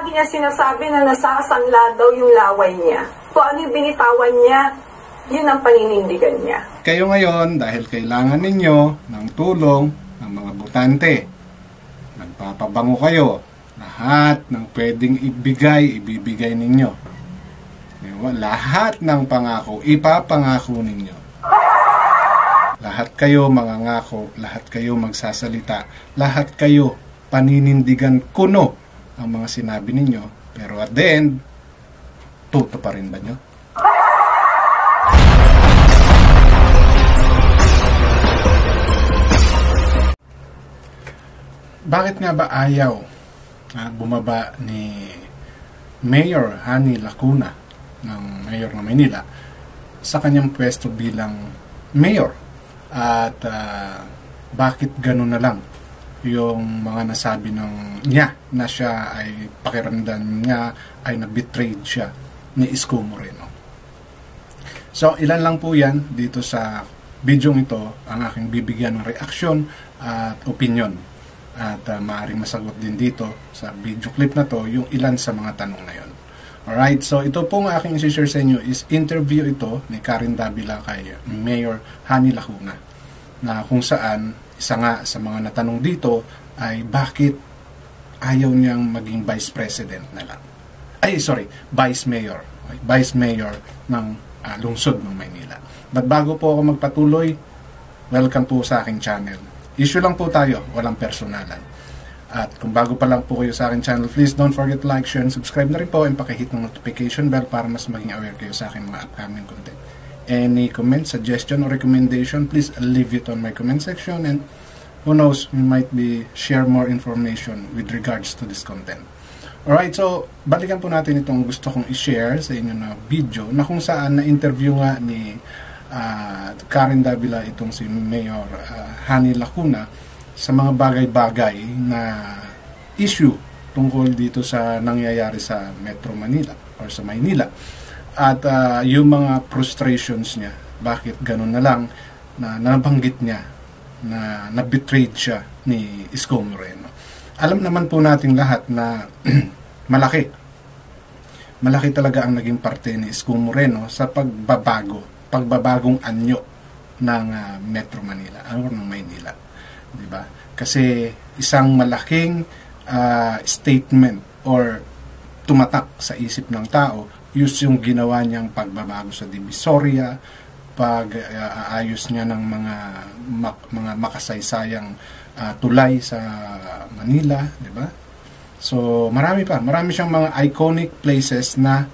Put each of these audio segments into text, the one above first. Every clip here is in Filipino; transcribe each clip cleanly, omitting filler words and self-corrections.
lagi niya sinasabi na nasasanla daw yung laway niya. Kung ano yung binitawan niya, yun ang paninindigan niya. Kayo ngayon, dahil kailangan ninyo ng tulong ng mga botante, nagpapabango kayo. Lahat ng pwedeng ibibigay ninyo. Lahat ng pangako, ipapangako ninyo. Lahat kayo mangangako, lahat kayo magsasalita, lahat kayo paninindigan kuno ang mga sinabi ninyo. Pero at the end, tutuparin ba nyo? Bakit nga ba ayaw bumaba ni Mayor Hani Lacuna ng Mayor ng Maynila sa kanyang pwesto bilang mayor? At bakit gano'n na lang yung mga nasabi niya na siya ay pakiramdam niya ay na-betrayed siya ni Isko Moreno? So ilan lang po yan dito sa video ito ang aking bibigyan ng reaksyon at opinion. At maaaring masagot din dito sa video clip na to yung ilan sa mga tanong na yun. Alright, so ito pong aking isi-share sa inyo is interview ito ni Karen Davila kay Mayor Hani Lacuna, na kung saan isa nga sa mga natanong dito ay bakit ayaw niyang maging vice president na lang. Vice mayor. Vice mayor ng lungsod ng Maynila. But bago po ako magpatuloy, welcome po sa aking channel. Issue lang po tayo, walang personalan. At kung bago pa lang po kayo sa aking channel, please don't forget to like, share, and subscribe na rin po, and pakihit ng notification bell para mas maging aware kayo sa aking mga upcoming content. Any comment, suggestion, or recommendation, please leave it on my comment section, and who knows, we might be share more information with regards to this content. Alright, so balikan po natin itong gusto kong i-share sa inyo na video na kung saan na-interview nga ni Karen Davila itong si Mayor Hani Lacuna sa mga bagay-bagay na issue tungkol dito sa nangyayari sa Metro Manila or sa Maynila, at yung mga frustrations niya, bakit ganun na lang na nabanggit niya na na-betrayed siya ni Isko Moreno. Alam naman po nating lahat na malaki talaga ang naging parte ni Isko Moreno sa pagbabagong anyo ng Metro Manila or ng Maynila, di ba? Kasi isang malaking statement or tumatak sa isip ng tao yung ginawa niyang pagbabago sa Divisoria, pag-aayos niya ng mga makasaysayang tulay sa Manila, di ba? So marami siyang mga iconic places na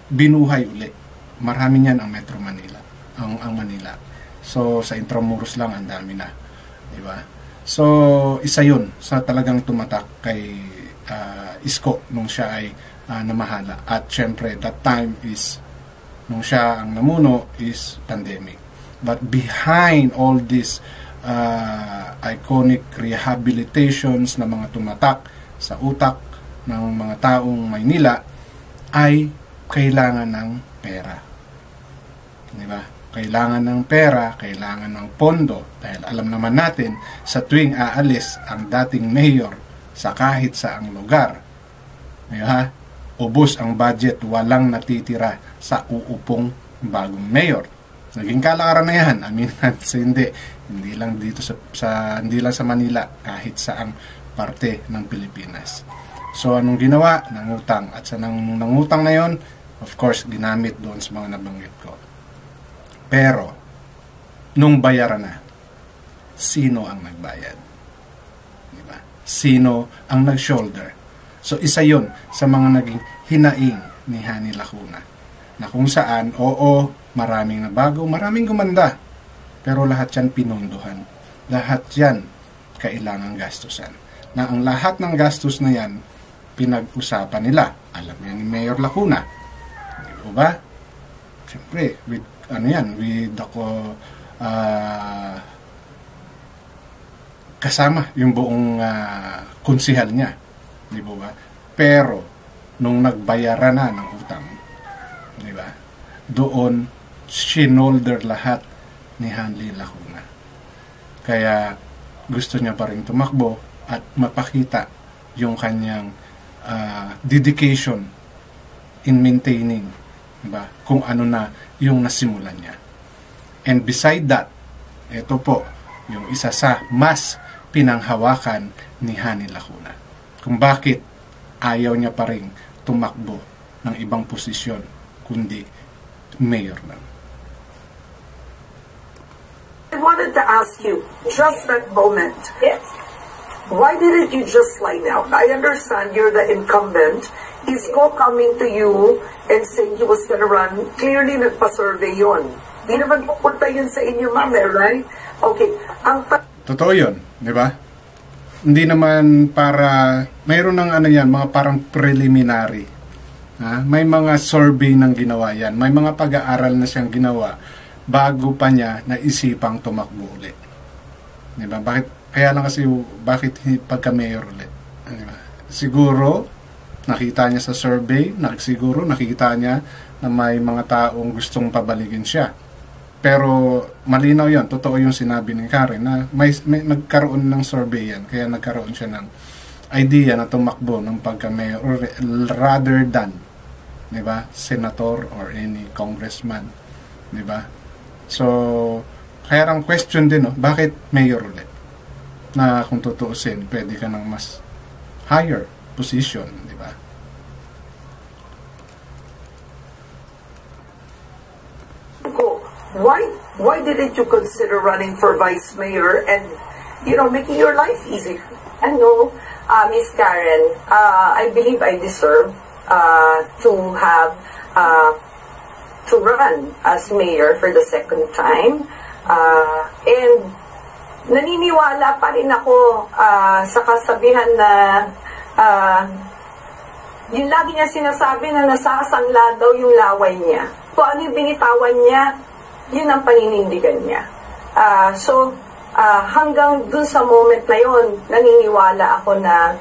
binuhay uli. Marami niyan ang Metro Manila, ang Manila. So sa Intramuros lang ang dami na, di ba? So isa 'yun sa talagang tumatak kay Isko nung siya ay namahala. At syempre that time is nung siya ang namuno is pandemic. But behind all this iconic rehabilitations na mga tumatak sa utak ng mga taong Maynila ay kailangan ng pera. Di ba? Kailangan ng pera, kailangan ng pondo, dahil alam naman natin sa tuwing aalis ang dating mayor sa kahit saang lugar, di ba? Ubos ang budget, walang natitira sa uupong bagong mayor. Naging kalakaran na yan, aminan sa hindi lang dito hindi lang sa Manila, kahit saang parte ng Pilipinas. So anong ginawa? Nangutang, at sa nangutang na yon, of course, ginamit doon sa mga nabanggit ko. Pero, nung bayaran na, sino ang nagbayad? Diba? Sino ang nag-shoulder? So, isa yon sa mga naging hinaing ni Hani Lacuna. Na kung saan, oo, maraming nabago, maraming gumanda. Pero lahat yan pinunduhan. Lahat yan kailangang gastusan. Na ang lahat ng gastos na yan, pinag-usapan nila. Alam yan ni Mayor Lacuna. Di ba? Siyempre, with ako kasama yung buong konsihal niya, di ba? Pero nung nagbayaran na ng utang, di ba? Doon shinolder lahat ni Hani Lacuna. Kaya gusto niya pa rin tumakbo at mapakita yung kanyang dedication in maintaining, diba, kung ano na yung nasimulan niya. And beside that, ito po yung isa sa mas pinanghawakan ni Hani Lacuna. Kung bakit ayaw niya pa rin tumakbo ng ibang posisyon kundi mayor lang. I wanted to ask you, just that moment, Yes. why didn't you just lie down? I understand you're the incumbent. Isko coming to you and saying he was gonna run, clearly nagpa-survey yun. Di naman pupunta yun sa inyo, ma'am, right? Okay, ang Totoo yun, di ba? Hindi naman para, mayroon ng ano yan, mga parang preliminary. May mga survey ng ginawa yan. May mga pag-aaral na siyang ginawa bago pa niya naisipang tumakbo ulit. Di ba? Kaya lang kasi, bakit pagka-mayor ulit? Diba? Siguro, nakita niya sa survey, siguro nakita niya na may mga taong gustong pabalikin siya. Pero malinaw yan, totoo yung sinabi ni Karen na may nagkaroon ng survey yan, kaya nagkaroon siya ng idea na tumakbo ng pagka-mayor rather than, di ba, senator or any congressman, di ba? So, kaya ang question din, no, bakit mayor ulit? Na kung tutuusin, pwede ka ng mas higher position, di ba? Why didn't you consider running for vice mayor and, making your life easier? Ano, Miss Karen, I believe I deserve to have to run as mayor for the second time. And naniniwala pa rin ako sa kasabihan na yung lagi niya sinasabi na nasasangla daw yung laway niya. Kung ano yung binitawan niya, yun ang paninindigan niya. Hanggang dun sa moment na yun, naniniwala ako na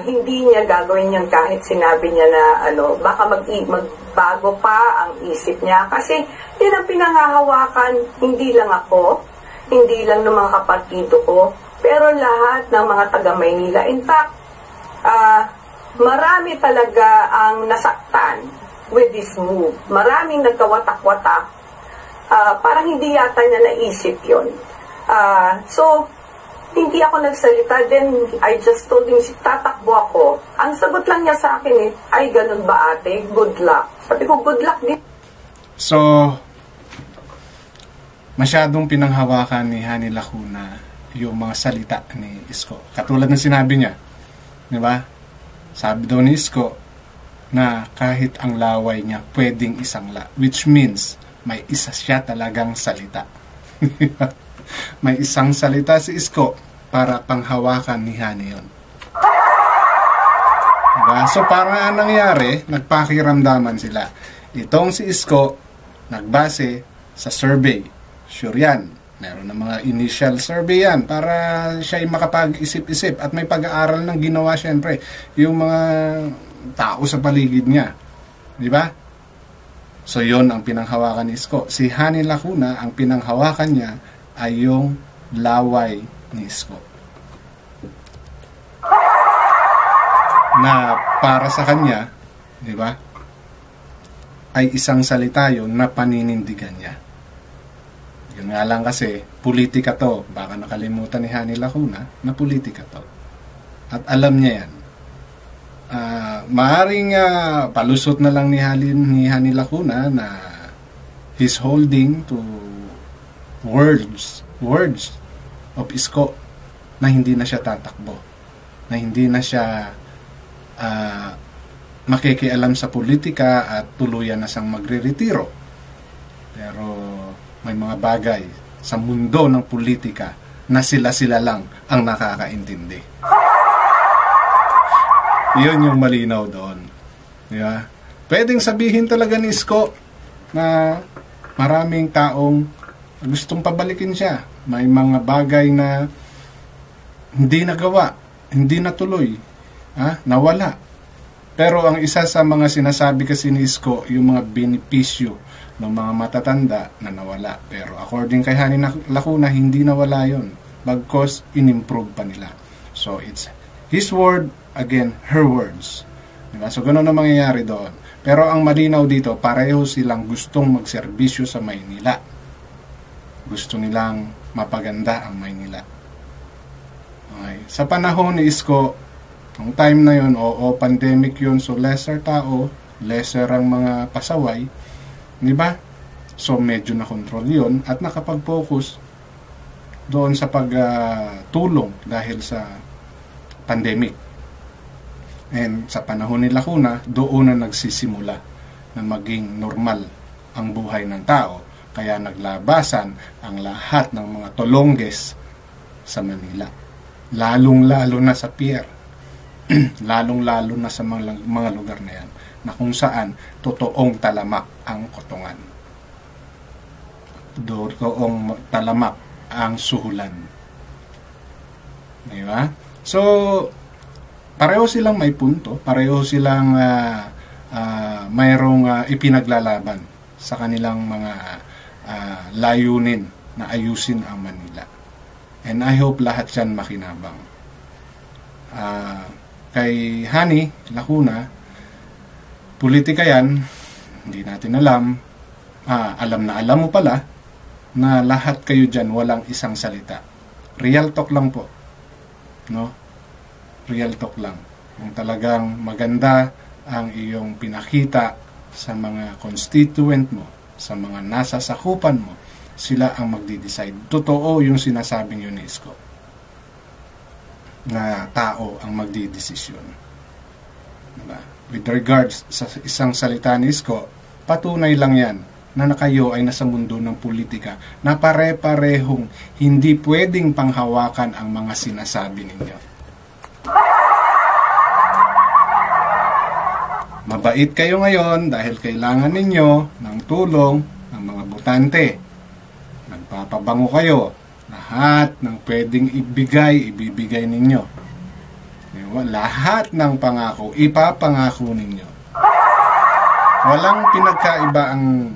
hindi niya gagawin yan kahit sinabi niya na baka magbago pa ang isip niya. Kasi yun ang pinanghahawakan, hindi lang ako, hindi lang ng mga kapartido ko, pero lahat ng mga taga-Maynila. In fact, marami talaga ang nasaktan with this move. Maraming nagkawatak-watak. Parang hindi yata niya naisip yun. So, hindi ako nagsalita. Then, I just told him, tatakbo ako. Ang sagot lang niya sa akin ay ganun ba ate? Good luck. Sabi ko, good luck din. So, masyadong pinanghawakan ni Hani Lacuna yung mga salita ni Isko. Katulad ng sinabi niya, di ba? Sabi daw ni Isko na kahit ang laway niya pwedeng isangla, which means may isa siya talagang salita. May isang salita si Isko para panghawakan ni Hani yun. Diba? So parang anong nangyari, nagpakiramdaman sila. Itong si Isko nagbase sa survey. Sure yan. Meron ng mga initial survey yan para siya ay makapag-isip-isip at may pag-aaral ng ginawa syempre yung mga tao sa paligid niya. Di ba? So yon ang pinanghawakan ni Isko. Si Hani Lacuna, ang pinanghawakan niya ay yung laway ni Isko. Na para sa kanya, di ba, ay isang salita yun na paninindigan niya. Yun nga lang kasi, politika to. Baka nakalimutan ni Hani Lacuna na politika to. At alam niya yan. Maaring palusot na lang ni Hani Lacuna na he's holding to words of Isko na hindi na siya tatakbo, na hindi na siya makikialam sa politika at tuluyan na siyang magre-retiro. Pero may mga bagay sa mundo ng politika na sila lang ang nakakaintindi. Yun yung malinaw doon. Diba? Pwedeng sabihin talaga ni Isko na maraming taong gustong pabalikin siya. May mga bagay na hindi nagawa, hindi natuloy, nawala. Pero ang isa sa mga sinasabi kasi ni Isko, yung mga benepisyo ng mga matatanda na nawala. Pero according kay Hani Lacuna, hindi nawala yun. Bagkos, in-improve pa nila. So, it's His word, again, her words. Diba? So, ganun ang mangyayari doon. Pero ang malinaw dito, pareho silang gustong magserbisyo sa Maynila. Gusto nilang mapaganda ang Maynila. Okay. Sa panahon ni Isko, ang time na yun, pandemic yun, so lesser tao, lesser ang mga pasaway, di ba? So medyo na-control yun at nakapag-focus doon sa pagtulong dahil sa pandemic. And sa panahon ni Lacuna, doon na nagsisimula na maging normal ang buhay ng tao. Kaya naglabasan ang lahat ng mga tolongges sa Manila. Lalong-lalo na sa pier. Lalong-lalo na sa mga lugar na yan, na kung saan totoong talamak ang kotongan. Totoong talamak ang suhulan. Diba? So, pareho silang may punto, pareho silang mayroong ipinaglalaban sa kanilang mga layunin na ayusin ang Manila. And I hope lahat yan makinabang. Kay Hani Lacuna, politika yan, hindi natin alam. Alam na alam mo pala na lahat kayo dyan walang isang salita. Real talk lang po. No? Real talk lang. Kung talagang maganda ang iyong pinakita sa mga constituent mo, sa mga nasa sakupan mo, sila ang magdi-decide. Totoo yung sinasabing UNESCO na tao ang magdi-desisyon. Diba? With regards sa isang salita ni Isko, patunay lang yan na kayo ay nasa mundo ng politika na pare-parehong hindi pwedeng panghawakan ang mga sinasabi ninyo. Mabait kayo ngayon dahil kailangan ninyo ng tulong ng mga botante. Nagpapabango kayo. Lahat ng pwedeng ibibigay ninyo. Lahat ng pangako, ipapangako ninyo. Walang pinagkaiba ang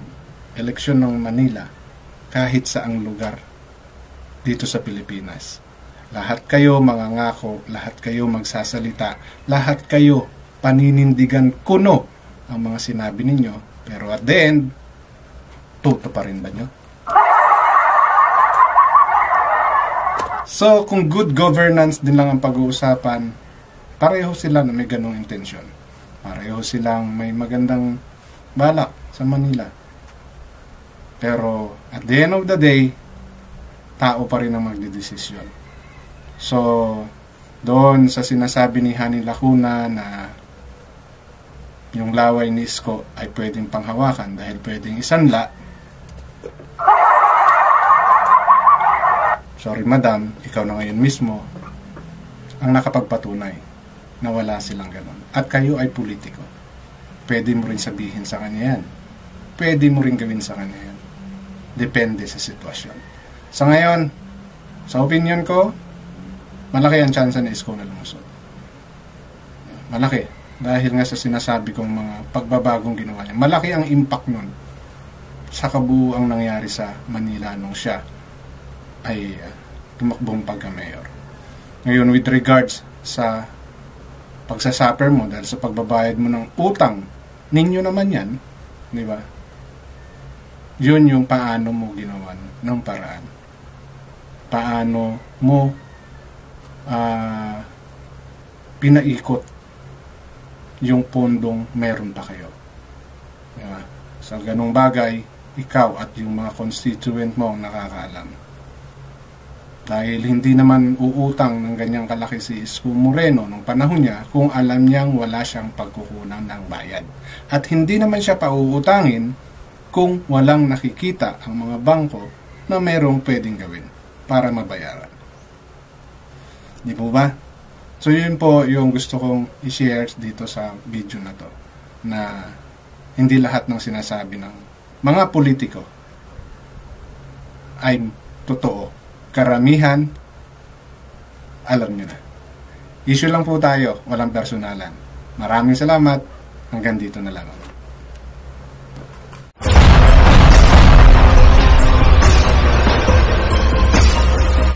eleksyon ng Manila kahit saang lugar dito sa Pilipinas. Lahat kayo mangangako, lahat kayo magsasalita, lahat kayo paninindigan kuno ang mga sinabi ninyo. Pero at the end, tuto pa rin ba nyo? So, kung good governance din lang ang pag-uusapan, pareho sila na may ganong intensyon. Pareho silang may magandang balak sa Manila. Pero, at the end of the day, tao pa rin ang magdidesisyon. So, doon sa sinasabi ni Hani Lacuna na yung laway ni Isko ay pwedeng panghawakan dahil pwedeng isanla, sorry madam, ikaw na ngayon mismo ang nakapagpatunay na wala silang ganon. At kayo ay politiko. Pwede mo rin sabihin sa kanya yan. Pwede mo rin gawin sa kanya yan. Depende sa sitwasyon. Sa ngayon, sa opinion ko, malaki ang chance na Isko na lumusot. Malaki. Dahil nga sa sinasabi kong mga pagbabagong ginawa niya. Malaki ang impact nun sa kabuuang nangyari sa Manila nung siya ay tumakbong pagka-mayor. Ngayon, with regards sa pagsasuffer mo dahil sa pagbabayad mo ng utang, ninyo naman yan, di ba? Yun yung paano mo ginawan ng paraan. Paano mo pinaikot yung pondong meron pa kayo. Di ba? Sa ganung bagay, ikaw at yung mga constituent mo ang nakakaalam. Dahil hindi naman uutang ng ganyang kalaki si Isko Moreno nung panahon niya kung alam niyang wala siyang pagkukunan ng bayad. At hindi naman siya pauutangin kung walang nakikita ang mga bangko na merong pwedeng gawin para mabayaran. Di po ba? So yun po yung gusto kong i-share dito sa video na to. Na hindi lahat ng sinasabi ng mga politiko ay totoo. Karamihan, alam nyo na. Issue lang po tayo, walang personalan. Maraming salamat. Hanggang dito na lang.